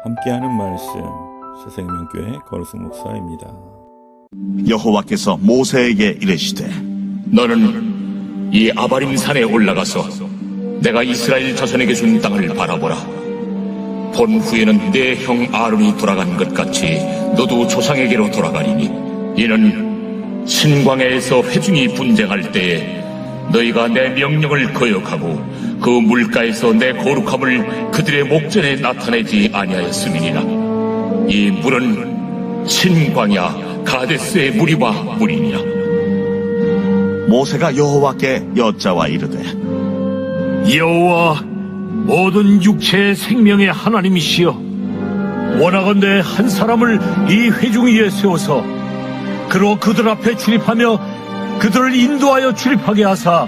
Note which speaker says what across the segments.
Speaker 1: 함께하는 말씀 새생명교회 거룩성 목사입니다.
Speaker 2: 여호와께서 모세에게 이르시되
Speaker 3: 너는 이 아바림 산에 올라가서 내가 이스라엘 자손에게 준 땅을 바라보라. 본 후에는 내 형 아론이 돌아간 것 같이 너도 조상에게로 돌아가리니 이는 신광야에서 회중이 분쟁할 때에 너희가 내 명령을 거역하고 그 물가에서 내 거룩함을 그들의 목전에 나타내지 아니하였음이니라. 이 물은 신광야 가데스의 물이와 물이니라.
Speaker 2: 모세가 여호와께 여짜와 이르되
Speaker 4: 여호와 모든 육체의 생명의 하나님이시여, 원하건대 한 사람을 이 회중 위에 세워서 그로 그들 앞에 출입하며 그들을 인도하여 출입하게 하사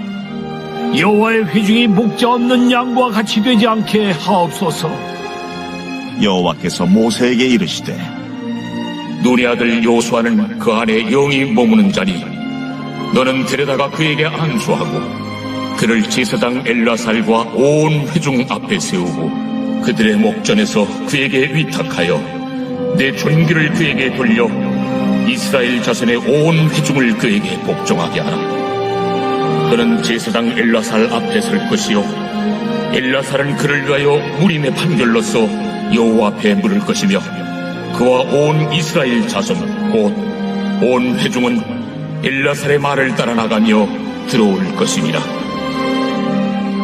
Speaker 4: 여호와의 회중이 목자 없는 양과 같이 되지 않게 하옵소서.
Speaker 2: 여호와께서 모세에게 이르시되
Speaker 3: 눈의 아들 요수아는 그 안에 영이 머무는 자니 너는 데려다가 그에게 안수하고 그를 제사장 엘라살과 온 회중 앞에 세우고 그들의 목전에서 그에게 위탁하여 내 존귀를 그에게 돌려 이스라엘 자손의 온 회중을 그에게 복종하게 하라. 그는 제사장 엘라살 앞에 설 것이요 엘라살은 그를 위하여 무림의 판결로서 여호와 앞에 물을 것이며 그와 온 이스라엘 자손 곧 온 회중은 엘라살의 말을 따라 나가며 들어올 것입니다.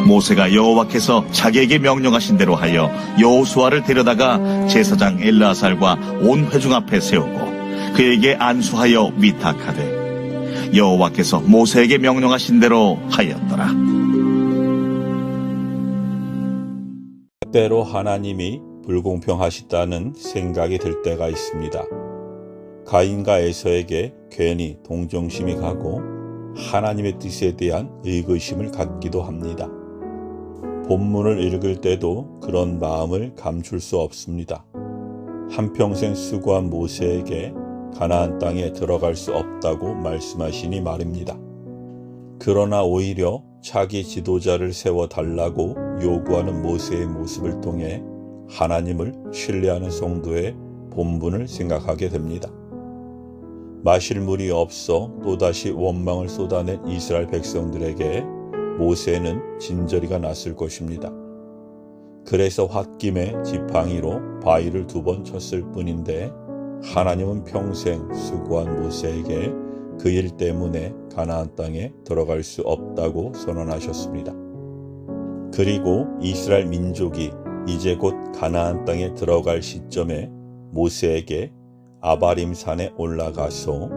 Speaker 2: 모세가 여호와께서 자기에게 명령하신 대로 하여 여호수아를 데려다가 제사장 엘라살과 온 회중 앞에 세우고 그에게 안수하여 위탁하되 여호와께서 모세에게 명령하신 대로 하였더라.
Speaker 1: 때로 하나님이 불공평하시다는 생각이 들 때가 있습니다. 가인과 에서에게 괜히 동정심이 가고 하나님의 뜻에 대한 의구심을 갖기도 합니다. 본문을 읽을 때도 그런 마음을 감출 수 없습니다. 한평생 수고한 모세에게 가나안 땅에 들어갈 수 없다고 말씀하시니 말입니다. 그러나 오히려 자기 지도자를 세워달라고 요구하는 모세의 모습을 통해 하나님을 신뢰하는 성도의 본분을 생각하게 됩니다. 마실 물이 없어 또다시 원망을 쏟아낸 이스라엘 백성들에게 모세는 진저리가 났을 것입니다. 그래서 홧김에 지팡이로 바위를 2번 쳤을 뿐인데 하나님은 평생 수고한 모세에게 그 일 때문에 가나안 땅에 들어갈 수 없다고 선언하셨습니다. 그리고 이스라엘 민족이 이제 곧 가나안 땅에 들어갈 시점에 모세에게 아바림 산에 올라가서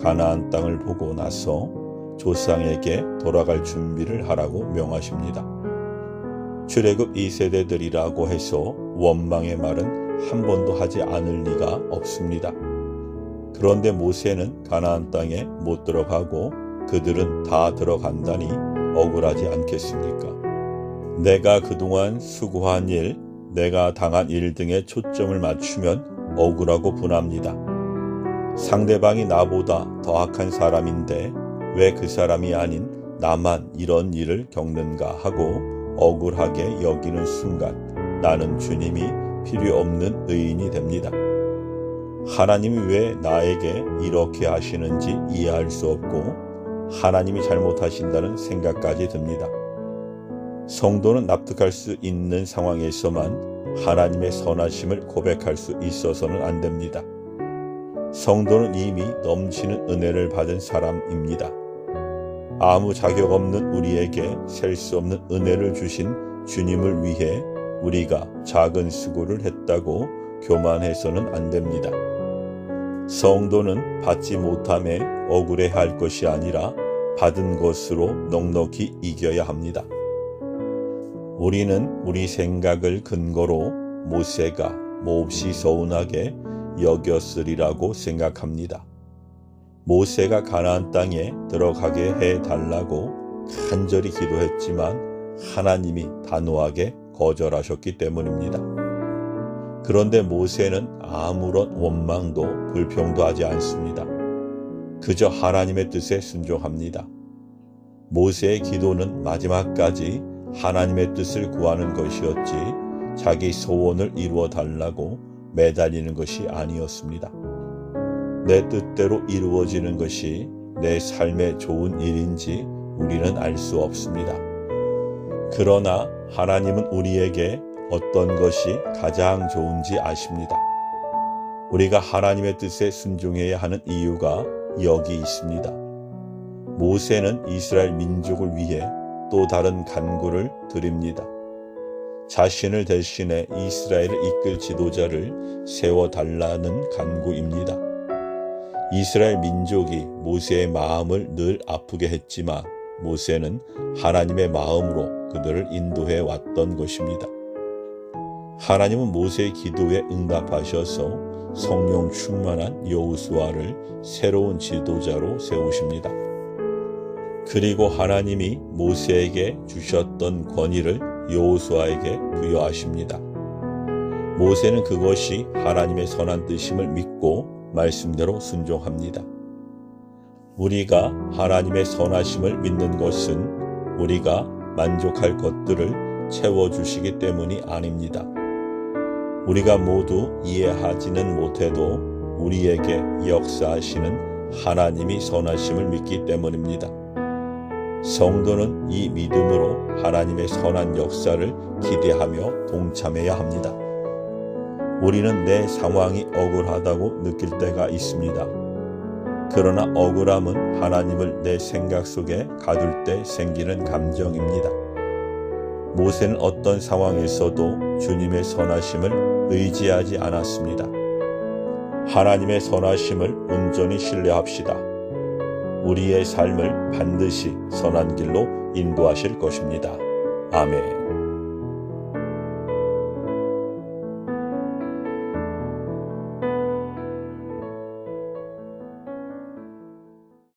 Speaker 1: 가나안 땅을 보고 나서 조상에게 돌아갈 준비를 하라고 명하십니다. 출애굽 2세대들이라고 해서 원망의 말은 한 번도 하지 않을 리가 없습니다. 그런데 모세는 가나안 땅에 못 들어가고 그들은 다 들어간다니 억울하지 않겠습니까? 내가 그동안 수고한 일, 내가 당한 일 등에 초점을 맞추면 억울하고 분합니다. 상대방이 나보다 더 악한 사람인데 왜 그 사람이 아닌 나만 이런 일을 겪는가 하고 억울하게 여기는 순간 나는 주님이 필요 없는 의인이 됩니다. 하나님이 왜 나에게 이렇게 하시는지 이해할 수 없고 하나님이 잘못하신다는 생각까지 듭니다. 성도는 납득할 수 있는 상황에서만 하나님의 선하심을 고백할 수 있어서는 안 됩니다. 성도는 이미 넘치는 은혜를 받은 사람입니다. 아무 자격 없는 우리에게 셀 수 없는 은혜를 주신 주님을 위해 우리가 작은 수고를 했다고 교만해서는 안 됩니다. 성도는 받지 못함에 억울해할 것이 아니라 받은 것으로 넉넉히 이겨야 합니다. 우리는 우리 생각을 근거로 모세가 몹시 서운하게 여겼으리라고 생각합니다. 모세가 가나안 땅에 들어가게 해달라고 간절히 기도했지만 하나님이 단호하게 거절하셨기 때문입니다. 그런데 모세는 아무런 원망도 불평도 하지 않습니다. 그저 하나님의 뜻에 순종합니다. 모세의 기도는 마지막까지 하나님의 뜻을 구하는 것이었지 자기 소원을 이루어 달라고 매달리는 것이 아니었습니다. 내 뜻대로 이루어지는 것이 내 삶에 좋은 일인지 우리는 알 수 없습니다. 그러나 하나님은 우리에게 어떤 것이 가장 좋은지 아십니다. 우리가 하나님의 뜻에 순종해야 하는 이유가 여기 있습니다. 모세는 이스라엘 민족을 위해 또 다른 간구를 드립니다. 자신을 대신해 이스라엘을 이끌 지도자를 세워달라는 간구입니다. 이스라엘 민족이 모세의 마음을 늘 아프게 했지만 모세는 하나님의 마음으로 그들을 인도해 왔던 것입니다. 하나님은 모세의 기도에 응답하셔서 성령 충만한 여호수아를 새로운 지도자로 세우십니다. 그리고 하나님이 모세에게 주셨던 권위를 여호수아에게 부여하십니다. 모세는 그것이 하나님의 선한 뜻임을 믿고 말씀대로 순종합니다. 우리가 하나님의 선하심을 믿는 것은 우리가 만족할 것들을 채워주시기 때문이 아닙니다. 우리가 모두 이해하지는 못해도 우리에게 역사하시는 하나님이 선하심을 믿기 때문입니다. 성도는 이 믿음으로 하나님의 선한 역사를 기대하며 동참해야 합니다. 우리는 내 상황이 억울하다고 느낄 때가 있습니다. 그러나 억울함은 하나님을 내 생각 속에 가둘 때 생기는 감정입니다. 모세는 어떤 상황에서도 주님의 선하심을 의지하지 않았습니다. 하나님의 선하심을 온전히 신뢰합시다. 우리의 삶을 반드시 선한 길로 인도하실 것입니다. 아멘.